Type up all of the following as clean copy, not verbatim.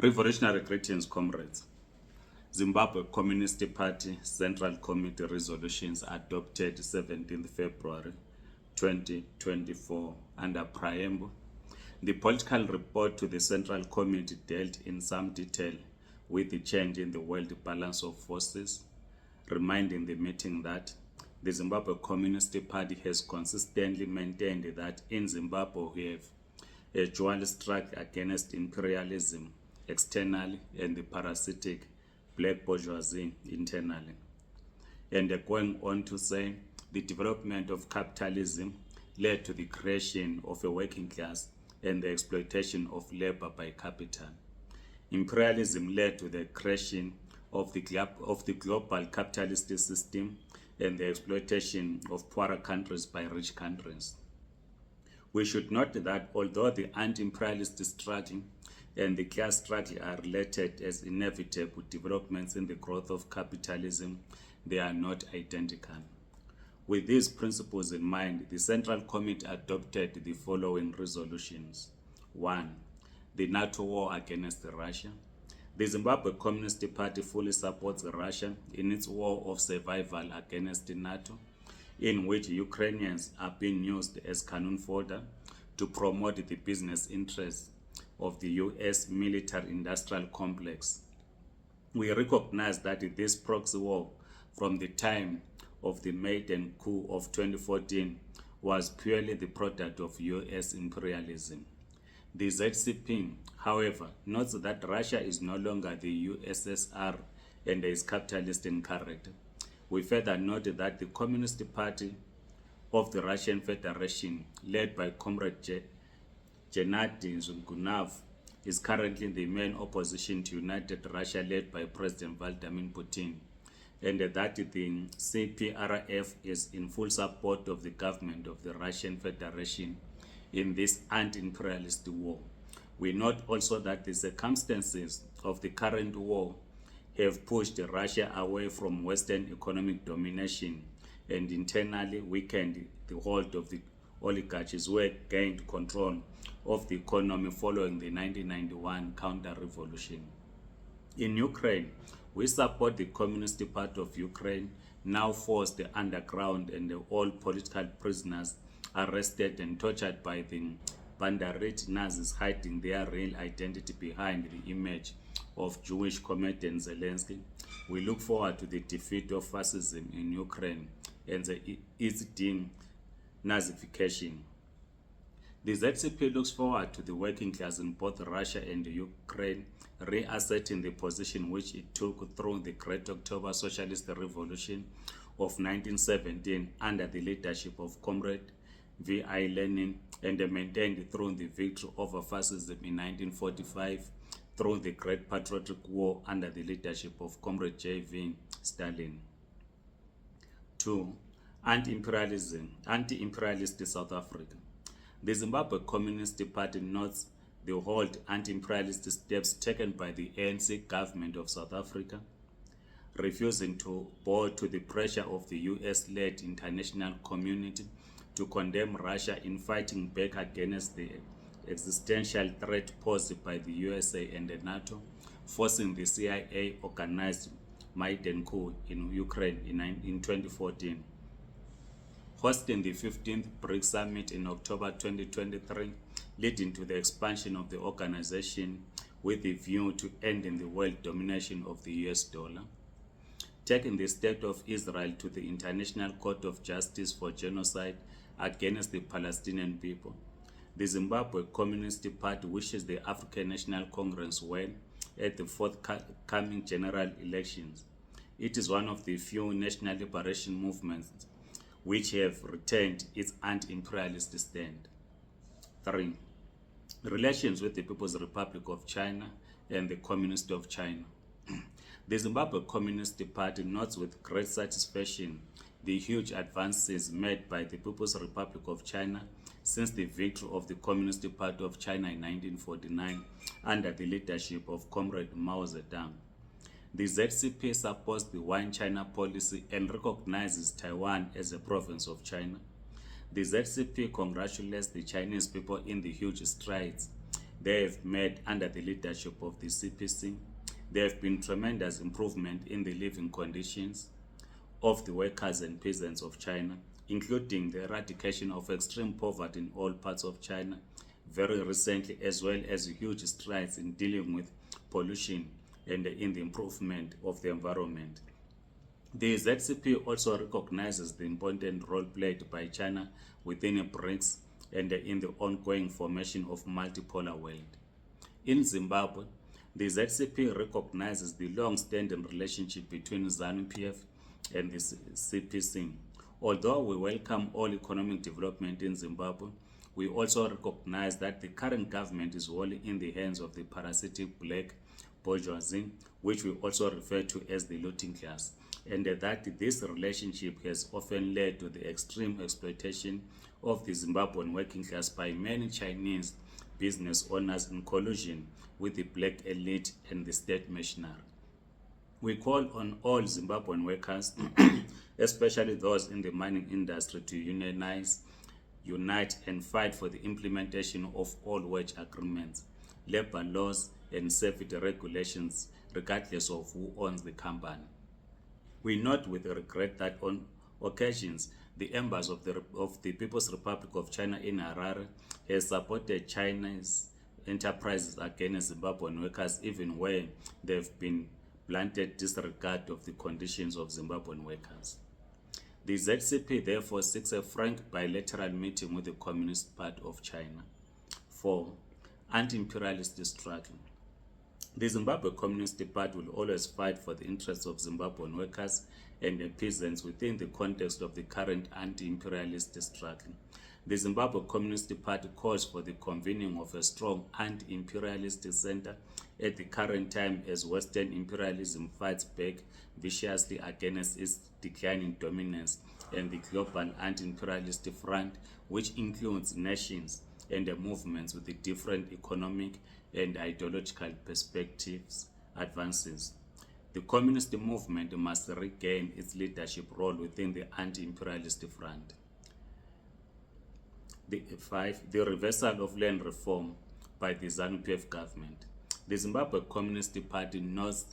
Revolutionary greetings, comrades. Zimbabwe Communist Party Central Committee resolutions adopted 17th February 2024 under Preamble. The political report to the Central Committee dealt in some detail with the change in the world balance of forces, reminding the meeting that the Zimbabwe Communist Party has consistently maintained that in Zimbabwe we have a dual struggle against imperialism externally and the parasitic black bourgeoisie internally. And going on to say, the development of capitalism led to the creation of a working class and the exploitation of labor by capital. Imperialism led to the creation of the global capitalist system and the exploitation of poorer countries by rich countries. We should note that although the anti-imperialist struggle and the class struggle are related as inevitable developments in the growth of capitalism, they are not identical. With these principles in mind, the Central Committee adopted the following resolutions. 1. The NATO war against Russia. The Zimbabwe Communist Party fully supports Russia in its war of survival against NATO, in which Ukrainians are being used as cannon fodder to promote the business interests of the US military-industrial complex. We recognize that this proxy war from the time of the Maidan coup of 2014 was purely the product of US imperialism. The ZCP, however, notes that Russia is no longer the USSR and is capitalist in character. We further note that the Communist Party of the Russian Federation, led by Comrade Gennady Zhuganov, is currently the main opposition to United Russia led by President Vladimir Putin, and that the CPRF is in full support of the government of the Russian Federation in this anti-imperialist war. We note also that the circumstances of the current war have pushed Russia away from Western economic domination and internally weakened the hold of the oligarchs who had gained control of the economy following the 1991 counter-revolution. In Ukraine, we support the Communist Party of Ukraine, now forced underground and all political prisoners arrested and tortured by the Banderit Nazis hiding their real identity behind the image of Jewish comedian Zelensky. We look forward to the defeat of fascism in Ukraine and its denazification. The ZCP looks forward to the working class in both Russia and Ukraine reasserting the position which it took through the Great October Socialist Revolution of 1917 under the leadership of Comrade V.I. Lenin and maintained through the victory over fascism in 1945 through the Great Patriotic War under the leadership of Comrade J.V. Stalin. 2. Anti-imperialist South Africa. The Zimbabwe Communist Party notes the whole anti-imperialist steps taken by the ANC government of South Africa, refusing to bow to the pressure of the US-led international community to condemn Russia in fighting back against the existential threat posed by the USA and the NATO, forcing the CIA organized Maidan coup in Ukraine in 2014. Hosting the 15th BRICS Summit in October 2023, leading to the expansion of the organization with a view to ending the world domination of the US dollar. Taking the state of Israel to the International Court of Justice for genocide against the Palestinian people. The Zimbabwe Communist Party wishes the African National Congress well at the forthcoming general elections. It is one of the few national liberation movements which have retained its anti-imperialist stand. 3. Relations with the People's Republic of China and the Communist of China. The Zimbabwe Communist Party notes with great satisfaction the huge advances made by the People's Republic of China since the victory of the Communist Party of China in 1949 under the leadership of Comrade Mao Zedong. The ZCP supports the One China policy and recognizes Taiwan as a province of China. The ZCP congratulates the Chinese people in the huge strides they have made under the leadership of the CPC. There have been tremendous improvement in the living conditions of the workers and peasants of China, including the eradication of extreme poverty in all parts of China very recently, as well as huge strides in dealing with pollution and in the improvement of the environment. The ZCP also recognizes the important role played by China within BRICS and in the ongoing formation of multipolar world. In Zimbabwe, the ZCP recognizes the long-standing relationship between ZANU-PF and the CPC. Although we welcome all economic development in Zimbabwe, we also recognize that the current government is wholly in the hands of the parasitic black bourgeoisie, which we also refer to as the looting class, and that this relationship has often led to the extreme exploitation of the Zimbabwean working class by many Chinese business owners in collusion with the black elite and the state machinery. We call on all Zimbabwean workers, especially those in the mining industry, to unionize, unite, and fight for the implementation of all wage agreements, labor laws, and safety regulations, regardless of who owns the company. We note with regret that on occasions, the embassy of the People's Republic of China in Harare has supported Chinese enterprises against Zimbabwean workers, even where there have been blunted disregard of the conditions of Zimbabwean workers. The ZCP therefore seeks a frank bilateral meeting with the Communist Party of China. 4. Anti-imperialist struggle. The Zimbabwe Communist Party will always fight for the interests of Zimbabwean workers and the peasants within the context of the current anti-imperialist struggle. The Zimbabwe Communist Party calls for the convening of a strong anti-imperialist center at the current time as Western imperialism fights back viciously against its declining dominance, and the global anti-imperialist front, which includes nations and the movements with the different economic and ideological perspectives, advances. The communist movement must regain its leadership role within the anti-imperialist front. 5. The reversal of land reform by the ZANU-PF government. The Zimbabwe Communist Party notes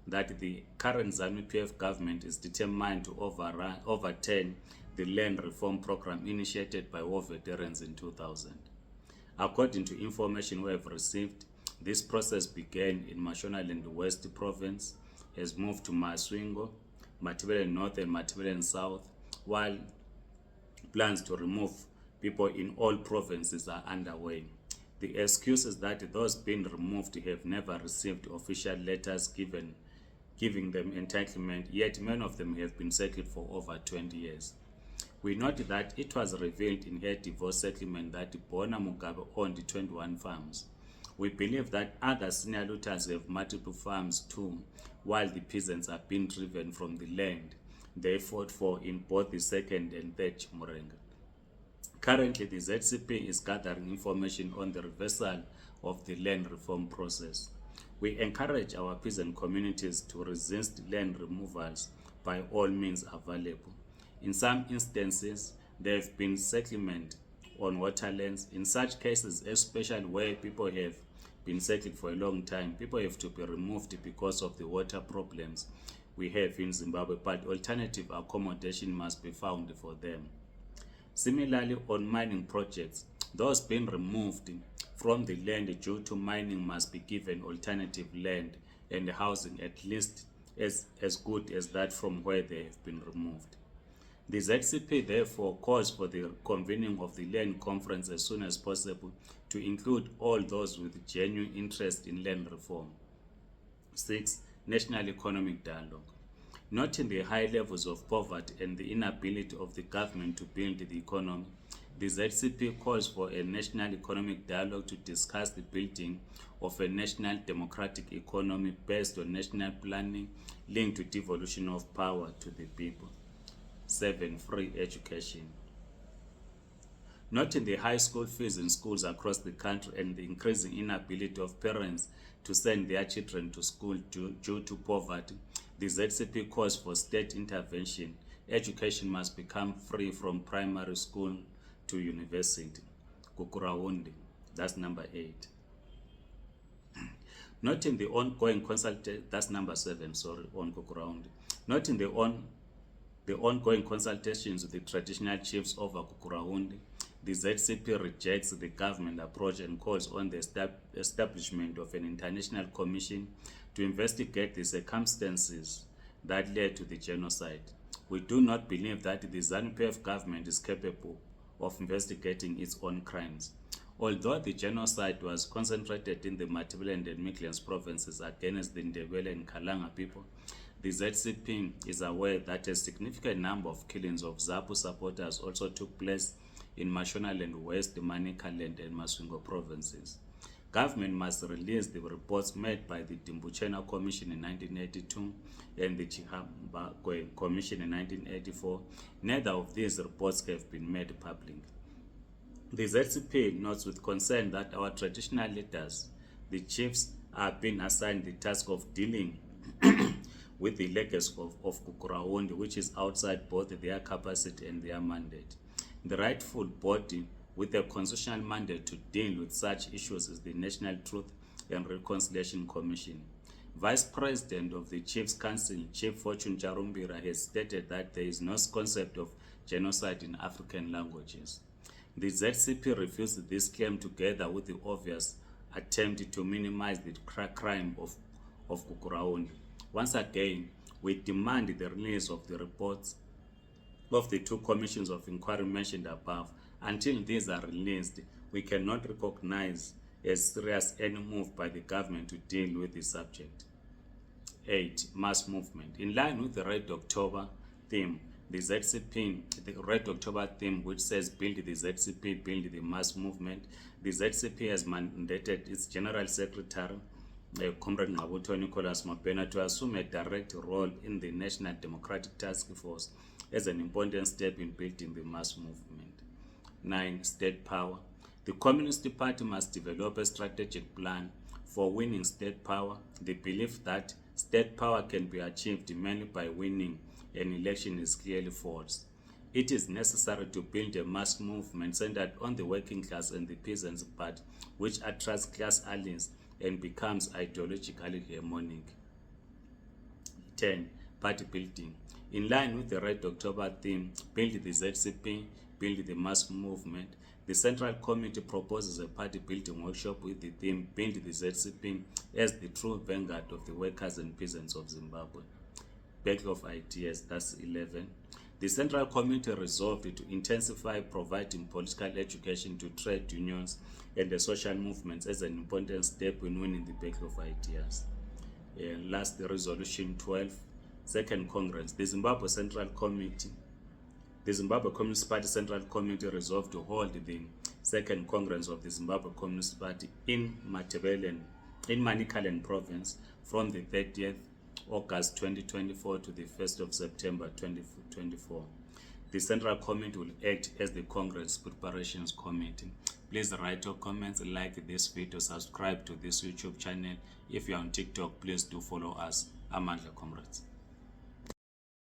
that the current ZANU-PF government is determined to overturn the land reform program initiated by war veterans in 2000. According to information we have received, this process began in Mashonaland West Province, has moved to Masvingo, Matabeleland North and Matabeleland South, while plans to remove people in all provinces are underway. The excuse is that those being removed have never received official letters giving them entitlement, yet many of them have been settled for over 20 years. We note that it was revealed in her divorce settlement that Bona Mugabe owned 21 farms. We believe that other senior looters have multiple farms too, while the peasants are being driven from the land they fought for in both the second and third Chimurenga. Currently, the ZCP is gathering information on the reversal of the land reform process. We encourage our peasant communities to resist land removals by all means available. In some instances, there have been settlement on waterlands. In such cases, especially where people have been settled for a long time, people have to be removed because of the water problems we have in Zimbabwe, but alternative accommodation must be found for them. Similarly, on mining projects, those being removed from the land due to mining must be given alternative land and housing at least as good as that from where they have been removed. The ZCP therefore calls for the convening of the land conference as soon as possible to include all those with genuine interest in land reform. 6. National Economic Dialogue. Noting the high levels of poverty and the inability of the government to build the economy, the ZCP calls for a national economic dialogue to discuss the building of a national democratic economy based on national planning linked to devolution of power to the people. 7. Free education. Noting the high school fees in schools across the country and the increasing inability of parents to send their children to school due to poverty, the ZCP calls for state intervention. Education must become free from primary school to university. Kukuraundi, that's number 8. Noting the ongoing consultation, that's number 7, sorry, on Kukurawundi. Noting the ongoing consultations with the traditional chiefs over Kukurawundi, the ZCP rejects the government approach and calls on the establishment of an international commission to investigate the circumstances that led to the genocide. We do not believe that the ZANU-PF government is capable of investigating its own crimes. Although the genocide was concentrated in the Matabeleland and Midlands provinces against the Ndebele and Kalanga people, the ZCP is aware that a significant number of killings of ZAPU supporters also took place in Mashonaland, West, Manicaland and Masvingo provinces. Government must release the reports made by the Dimbuchena Commission in 1982 and the Chihambagwe Commission in 1984. Neither of these reports have been made public. The ZCP notes with concern that our traditional leaders, the chiefs, are being assigned the task of dealing with the legacy of Kukurawundi, which is outside both their capacity and their mandate. The rightful body with a constitutional mandate to deal with such issues is the National Truth and Reconciliation Commission. Vice President of the Chiefs Council, Chief Fortune Charumbira, has stated that there is no concept of genocide in African languages. The ZCP refused this claim together with the obvious attempt to minimize the crime of Kukurawundi. Once again, we demand the release of the reports of the 2 commissions of inquiry mentioned above. Until these are released, we cannot recognize as serious any move by the government to deal with the subject. 8. Mass movement. In line with the Red October theme, the Red October theme, which says build the ZCP, build the mass movement, the ZCP has mandated its General Secretary, Comrade Ngabuto Nicholas Mapena, to assume a direct role in the National Democratic Task Force as an important step in building the mass movement. 9. State power. The Communist Party must develop a strategic plan for winning state power. The belief that state power can be achieved mainly by winning an election is clearly false. It is necessary to build a mass movement centered on the working class and the peasants part, which attracts class allies and becomes ideologically hegemonic. 10. Party building. In line with the Red October theme, build the ZCP, build the mass movement, the Central Committee proposes a party building workshop with the theme build the ZCP as the true vanguard of the workers and peasants of Zimbabwe. Battle of ideas, that's 11. The Central Committee resolved to intensify providing political education to trade unions and the social movements as an important step in winning the battle of ideas. Last, the Resolution 12, Second Congress. The Zimbabwe Communist Party Central Committee resolved to hold the Second Congress of the Zimbabwe Communist Party in Manicaland Province from the 30th August 2024 to the 1st of September 2024. The Central Committee will act as the Congress Preparations Committee. Please write your comments, like this video, subscribe to this YouTube channel. If you are on TikTok, please do follow us. Amandla Comrades.